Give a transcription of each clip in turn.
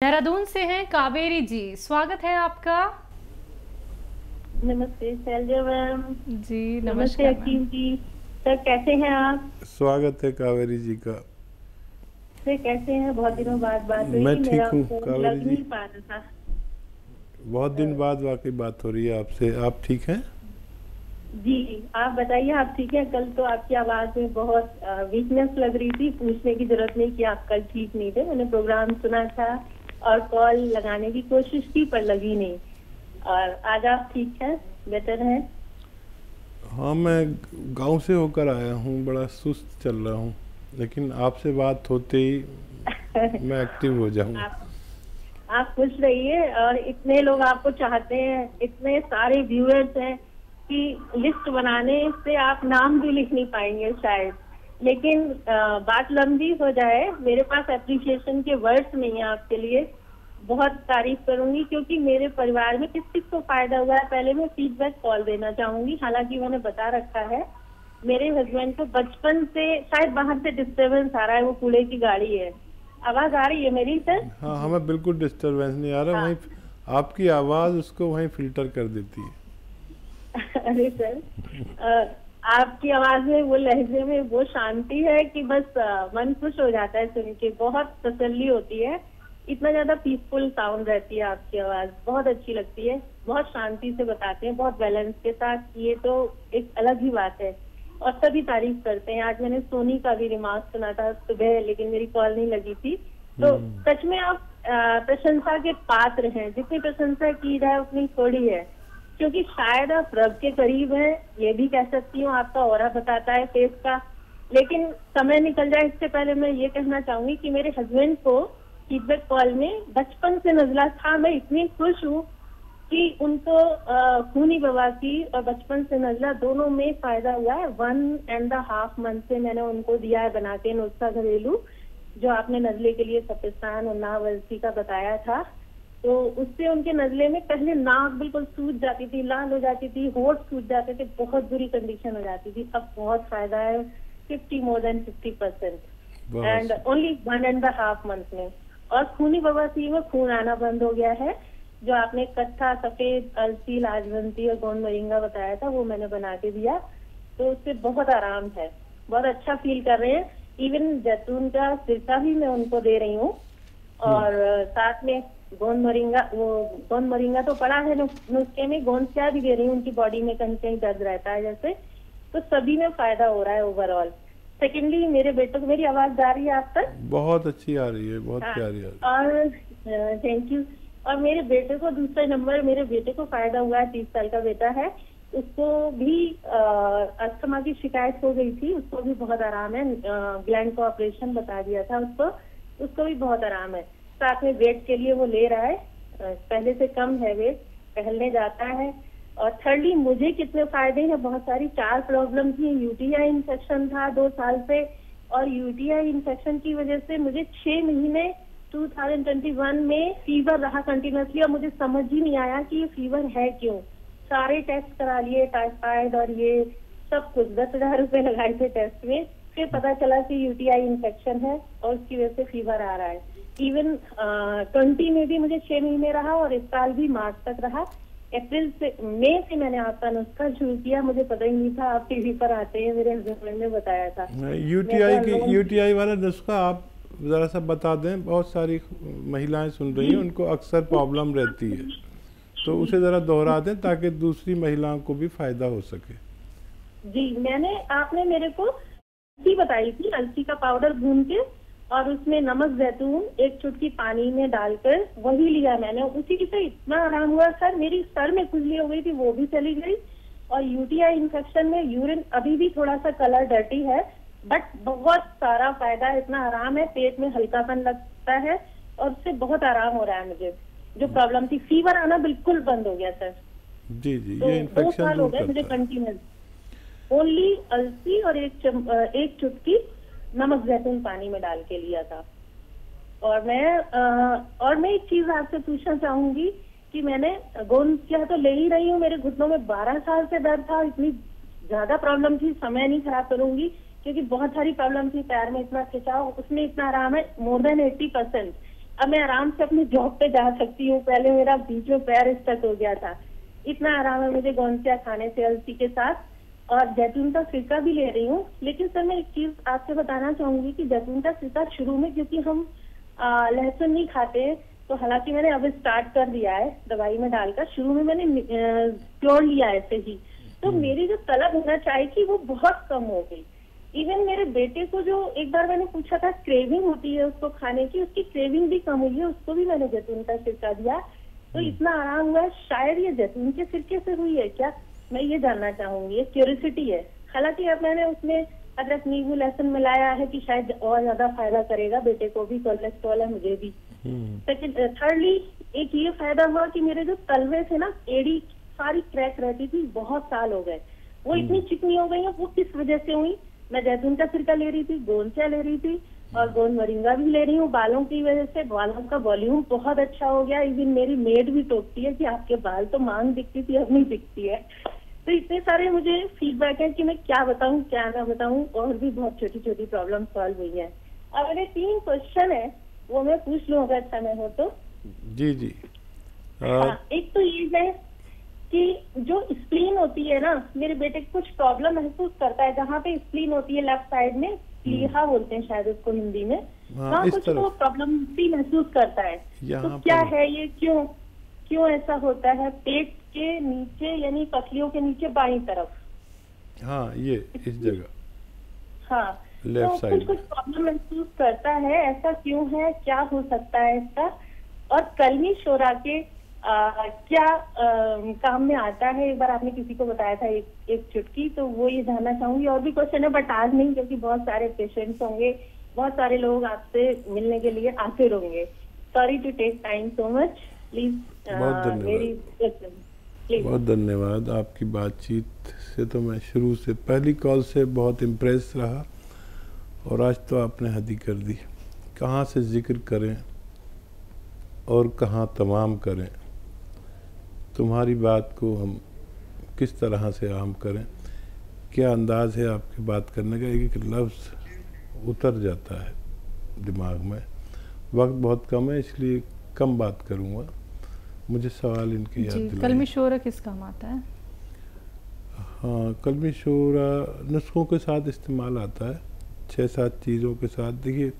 देहरादून से हैं कावेरी जी, स्वागत है आपका। नमस्ते शैलजा मैम। जी नमस्ते नमस्कार मैम। हकीम जी। सर कैसे हैं आप? स्वागत है कावेरी जी का। सर कैसे हैं? बहुत दिनों बाद बात मैं हुई, ठीक मेरा हूँ फोन कावेरी लग जी। नहीं पा रहा था। बहुत दिन बाद वाकई बात हो रही है आपसे। आप ठीक हैं? जी आप बताइए, आप ठीक हैं? कल तो आपकी आवाज में बहुत वीकनेस लग रही थी। पूछने की जरूरत नहीं कि आप कल ठीक नहीं थे। मैंने प्रोग्राम सुना था और कॉल लगाने की कोशिश की पर लगी नहीं। और आज आप ठीक हैं, बेटर हैं? हाँ, मैं गांव से होकर आया हूँ, बड़ा सुस्त चल रहा हूँ, लेकिन आपसे बात होते ही मैं एक्टिव हो जाऊँ। आप खुश रहिए। और इतने लोग आपको चाहते हैं, इतने सारे व्यूअर्स हैं कि लिस्ट बनाने से आप नाम भी लिख नहीं पाएंगे शायद। लेकिन बात लंबी हो जाए, मेरे पास एप्रिसिएशन के वर्ड्स नहीं है आपके लिए। बहुत तारीफ करूंगी क्योंकि मेरे परिवार में किस किस को फायदा हुआ है। पहले मैं फीडबैक कॉल देना चाहूंगी। हालांकि मैंने बता रखा है, मेरे हस्बैंड को बचपन से शायद बाहर से डिस्टर्बेंस आ रहा है, वो कूड़े की गाड़ी है। आवाज आ रही है मेरी सर? हाँ, हमें बिल्कुल डिस्टरबेंस नहीं आ रहा। हाँ। वहीं आपकी आवाज़ उसको वहीं फिल्टर कर देती है। अरे सर, आपकी आवाज में, वो लहजे में वो शांति है कि बस मन खुश हो जाता है सुन के। बहुत तसल्ली होती है। इतना ज्यादा पीसफुल साउंड रहती है आपकी आवाज, बहुत अच्छी लगती है। बहुत शांति से बताते हैं, बहुत बैलेंस के साथ। ये तो एक अलग ही बात है और सभी तारीफ करते हैं। आज मैंने सोनी का भी रिमार्क सुना था सुबह, लेकिन मेरी कॉल नहीं लगी थी। तो सच में आप प्रशंसा के पात्र हैं। जितनी प्रशंसा की जाए उतनी थोड़ी है, क्योंकि शायद आप रब के करीब हैं, ये भी कह सकती हूँ। आपका ऑरा बताता है फेस का। लेकिन समय निकल जाए इससे पहले मैं ये कहना चाहूंगी कि मेरे हस्बैंड को फीडबैक कॉल में बचपन से नजला था। मैं इतनी खुश हूँ कि उनको खूनी बवासीर और बचपन से नजला दोनों में फायदा हुआ है। 1.5 मंथ से मैंने उनको दिया है बना के नुस्खा घरेलू, जो आपने नजले के लिए सफेस्तान और नावलसी का बताया था। तो उससे उनके नजले में पहले नाक बिल्कुल सूज जाती थी, लाल हो जाती थी, होठ सूज जाते थे, बहुत बुरी कंडीशन हो जाती थी। अब बहुत फायदा है, more than 50% and only 1.5 month में। और खूनी बवासीर में खून आना बंद हो गया है। जो आपने कत्था, सफेद, अलसी, लाजवंती और गोंद मोरिंगा बताया था, वो मैंने बना के दिया। तो उससे बहुत आराम है, बहुत अच्छा फील कर रहे हैं। इवन जैतून का सिरका भी मैं उनको दे रही हूँ और साथ में गोंद मोरिंगा, वो गोंद मोरिंगा तो पड़ा है नुस्खे में, गोंद क्या भी दे रही हूँ। उनकी बॉडी में कहीं कहीं दर्द रहता है जैसे, तो सभी में फायदा हो रहा है ओवरऑल। सेकेंडली, मेरे बेटे को, मेरी आवाज जा रही है आप तक? बहुत अच्छी आ रही है, बहुत प्यारी आ रही है। और थैंक यू। और मेरे बेटे को दूसरा नंबर, मेरे बेटे को फायदा हुआ है। 30 साल का बेटा है, उसको भी अस्थमा की शिकायत हो गई थी, उसको भी बहुत आराम है। ग्लैंड को ऑपरेशन बता दिया था उसको भी बहुत आराम है। साथ में वेट के लिए वो ले रहा है, पहले से कम है वेट, टहलने जाता है। और थर्डली, मुझे कितने फायदे हैं, बहुत सारी 4 प्रॉब्लम थी। यूटीआई इन्फेक्शन था 2 साल से, और यूटीआई इन्फेक्शन की वजह से मुझे 6 महीने 2021 में फीवर रहा कंटिन्यूसली, और मुझे समझ ही नहीं आया कि ये फीवर है क्यों। सारे टेस्ट करा लिए, टाइफाइड और ये सब कुछ, 10,000 रुपए लगाए थे टेस्ट में। फिर पता चला कि यूटीआई इन्फेक्शन है और उसकी वजह से फीवर आ रहा है। इवन 20 में भी मुझे 6 महीने रहा और इस साल भी मार्च तक रहा। अप्रैल से, मई से मैंने आपका नुस्खा शुरू किया। मुझे पता ही नहीं था आप टीवी पर आते हैं, मेरे हस्बैंड ने बताया था। यूटीआई वाला नुस्खा आप जरा सा बता दें। बहुत सारी महिलाएं सुन रही हैं, उनको अक्सर प्रॉब्लम रहती है, तो उसे जरा दोहरा दें ताकि दूसरी महिलाओं को भी फायदा हो सके। जी, आपने मेरे को अलसी बताई थी, अलसी का पाउडर भून के और उसमें नमक, जैतून 1 चुटकी पानी में डालकर वही लिया मैंने। उसी से इतना आराम हुआ सर, मेरी सर में खुजली हो गई थी, वो भी चली गई। और यूटीआई इन्फेक्शन में यूरिन अभी भी थोड़ा सा कलर डर्टी है, बट बहुत सारा फायदा, इतना आराम है, पेट में हल्कापन लगता है और उससे बहुत आराम हो रहा है मुझे। जो प्रॉब्लम थी, फीवर आना बिल्कुल बंद हो गया सर। जी जी, तो ये इन्फेक्शन 2 साल हो गए मुझे कंटिन्यूस। ओनली अलसी और 1 चुटकी नमक जैतून पानी में डाल के लिया था। और मैं एक चीज आपसे पूछना चाहूंगी कि मैंने गोंद क्या तो ले ही रही हूँ। मेरे घुटनों में 12 साल से दर्द था, इतनी ज्यादा प्रॉब्लम थी, समय नहीं खराब करूंगी क्योंकि बहुत सारी प्रॉब्लम थी। पैर में इतना खिंचाव, उसमें इतना आराम है, more than 80%। अब मैं आराम से अपनी जॉब पे जा सकती हूँ। पहले मेरा बीच में पैर स्टक हो गया था। इतना आराम है मुझे गोंसिया खाने से अलसी के साथ, और जैतून का सिरका भी ले रही हूँ। लेकिन सर मैं एक चीज आपसे बताना चाहूंगी कि जैतून का सिरका शुरू में, क्योंकि हम लहसुन नहीं खाते, तो हालांकि मैंने अब स्टार्ट कर दिया है दवाई में डालकर। शुरू में मैंने प्योर लिया ऐसे ही, तो मेरी जो तलब होना चाहिए थी वो बहुत कम हो गई। इवन मेरे बेटे को, जो एक बार मैंने पूछा था क्रेविंग होती है उसको खाने की, उसकी क्रेविंग भी कम हुई है। उसको भी मैंने जैतून का सिरका दिया, तो इतना आराम हुआ है। शायद ये जैतून के सिरके से हुई है क्या, मैं ये जानना चाहूंगी। ये क्यूरियोसिटी है। हालांकि अब मैंने उसमें अदरक नींबू लहसुन मिलाया है कि शायद और ज्यादा फायदा करेगा। बेटे को भी कोलेस्ट्रॉल है, मुझे भी। सेकंड, थर्डली एक ये फायदा हुआ कि मेरे जो तलवे थे ना, एड़ी सारी क्रैक रहती थी, बहुत साल हो गए, वो इतनी चिकनी हो गई है। वो किस वजह से हुई? मैं जैतून का सिरका ले रही थी, गोंसिया ले रही थी, और गोंद मोरिंगा भी ले रही हूँ। बालों की वजह से बालों का वॉल्यूम बहुत अच्छा हो गया। इवन मेरी मेड भी टोकती है कि आपके बाल तो मांग दिखती थी, अब नहीं दिखती है। तो इतने सारे मुझे फीडबैक है कि मैं क्या बताऊं क्या ना बताऊं, और भी बहुत छोटी छोटी प्रॉब्लम सॉल्व हुई है। अब मेरे 3 क्वेश्चन है, वो मैं पूछ लूं अगर समय हो तो। जी जी। हाँ, एक तो ये है कि जो स्प्लीन होती है ना, मेरे बेटे को कुछ प्रॉब्लम महसूस करता है जहाँ पे स्प्लीन होती है लेफ्ट साइड में, प्लीहा बोलते हैं शायद उसको हिंदी में। वहाँ कुछ तो प्रॉब्लम भी महसूस करता है। तो क्या है ये, क्यों ऐसा होता है? पेट के नीचे, यानी पसलियों के नीचे बाईं तरफ। हाँ, ये इस जगह। हाँ, लेफ्ट तो साइड कुछ प्रॉब्लम महसूस करता है। ऐसा क्यों है, क्या हो सकता है इसका? और कलमी शोरा के क्या काम में आता है? एक बार आपने किसी को बताया था एक चुटकी, तो वो ये जानना चाहूंगी। और भी क्वेश्चन है बट आज नहीं, क्योंकि बहुत सारे पेशेंट्स होंगे, बहुत सारे लोग आपसे मिलने के लिए आते रहेंगे। Sorry to take time so much, please. बहुत धन्यवाद। बहुत धन्यवाद। आपकी बातचीत से तो मैं शुरू से, पहली कॉल से बहुत इम्प्रेस रहा, और आज तो आपने हद ही कर दी। कहाँ से जिक्र करें और कहाँ तमाम करें, तुम्हारी बात को हम किस तरह से आम करें। क्या अंदाज है आपकी बात करने का, एक एक लफ्ज़ उतर जाता है दिमाग में। वक्त बहुत कम है, इसलिए कम बात करूँगा। मुझे सवाल इनके याद दिलाएं। कलमी शोरा किस काम आता है? हाँ, कलमी शोरा नुस्खों के साथ इस्तेमाल आता है, 6-7 चीज़ों के साथ। देखिए,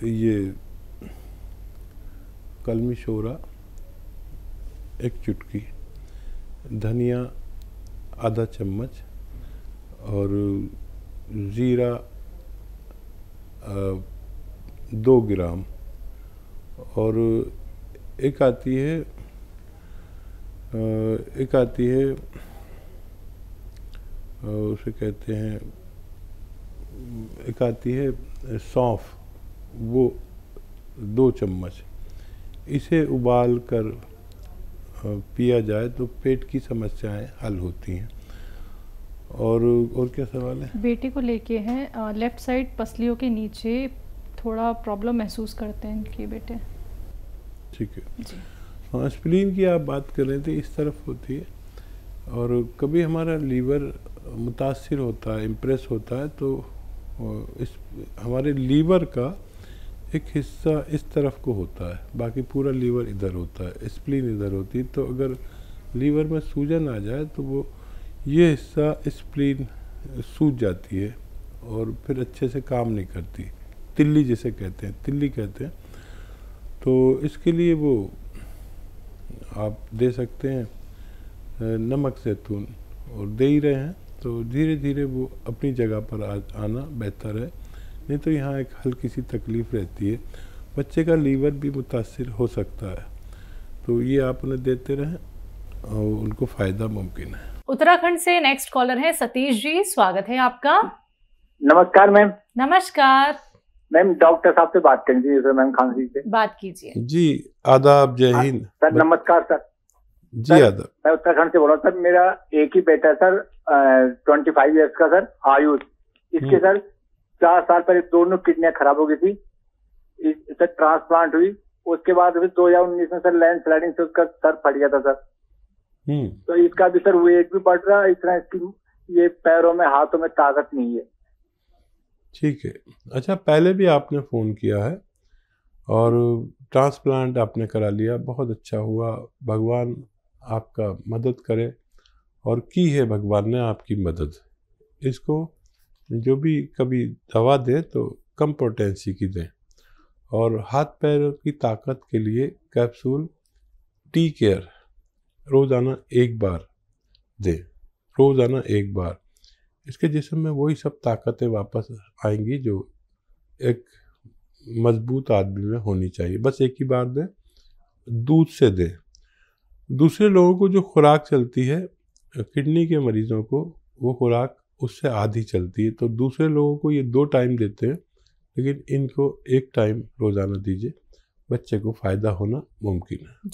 ये कलमी शोरा एक चुटकी, धनिया आधा चम्मच, और ज़ीरा 2 ग्राम, और एक आती है उसे कहते हैं, एक आती है सौंफ, वो 2 चम्मच। इसे उबाल कर पिया जाए तो पेट की समस्याएं हल होती हैं। और क्या सवाल है? बेटे को लेके हैं, लेफ्ट साइड पसलियों के नीचे थोड़ा प्रॉब्लम महसूस करते हैं इनके बेटे। ठीक है जी। हाँ, स्प्लीन की आप बात कर रहे थे, इस तरफ होती है, और कभी हमारा लीवर मुतासिर होता है, इम्प्रेस होता है, तो इस हमारे लीवर का एक हिस्सा इस तरफ को होता है, बाकी पूरा लीवर इधर होता है, स्प्लीन इधर होती है। तो अगर लीवर में सूजन आ जाए तो वो ये हिस्सा स्प्लीन सूज जाती है, और फिर अच्छे से काम नहीं करती, तिल्ली जिसे कहते हैं, तिल्ली कहते हैं। तो इसके लिए वो आप दे सकते हैं नमक ज़ैतून, और दे ही रहे हैं, तो धीरे धीरे वो अपनी जगह पर आना बेहतर है। नहीं तो यहाँ एक हल्की सी तकलीफ़ रहती है, बच्चे का लीवर भी मुतासिर हो सकता है। तो ये आप उन्हें देते रहें और उनको फ़ायदा मुमकिन है। उत्तराखंड से नेक्स्ट कॉलर है सतीश जी, स्वागत है आपका। नमस्कार मैम। नमस्कार मैम, डॉक्टर साहब से बात करेंगे सर, मैम खांसी से बात कीजिए। जी, आदाब, जय हिंद सर। नमस्कार सर। जी आदाब। मैं उत्तराखंड से बोल रहा हूँ सर। मेरा एक ही बेटा है सर, 25 ईयर्स का सर, आयुष। इसके सर 4 साल पहले दोनों किडनियां खराब हो गई थी, सर ट्रांसप्लांट हुई। उसके बाद फिर 2019 में सर लैंड स्लाइडिंग से उसका सर फट गया था सर। तो इसका भी सर वेट भी बढ़ रहा है, इतना इसकी ये पैरों में हाथों में ताकत नहीं है। ठीक है। अच्छा, पहले भी आपने फ़ोन किया है और ट्रांसप्लांट आपने करा लिया, बहुत अच्छा हुआ, भगवान आपका मदद करे, और की है भगवान ने आपकी मदद। इसको जो भी कभी दवा दें तो कम पोटेंसी की दें, और हाथ पैर की ताकत के लिए कैप्सूल टी केयर रोज़ाना 1 बार दें, रोज़ाना 1 बार। इसके जिस्म में वही सब ताकतें वापस आएंगी जो एक मजबूत आदमी में होनी चाहिए। बस एक ही बार दें, दूध से दें। दूसरे लोगों को जो खुराक चलती है, किडनी के मरीजों को वो खुराक उससे आधी चलती है, तो दूसरे लोगों को ये 2 टाइम देते हैं, लेकिन इनको 1 टाइम रोज़ाना दीजिए, बच्चे को फ़ायदा होना मुमकिन है।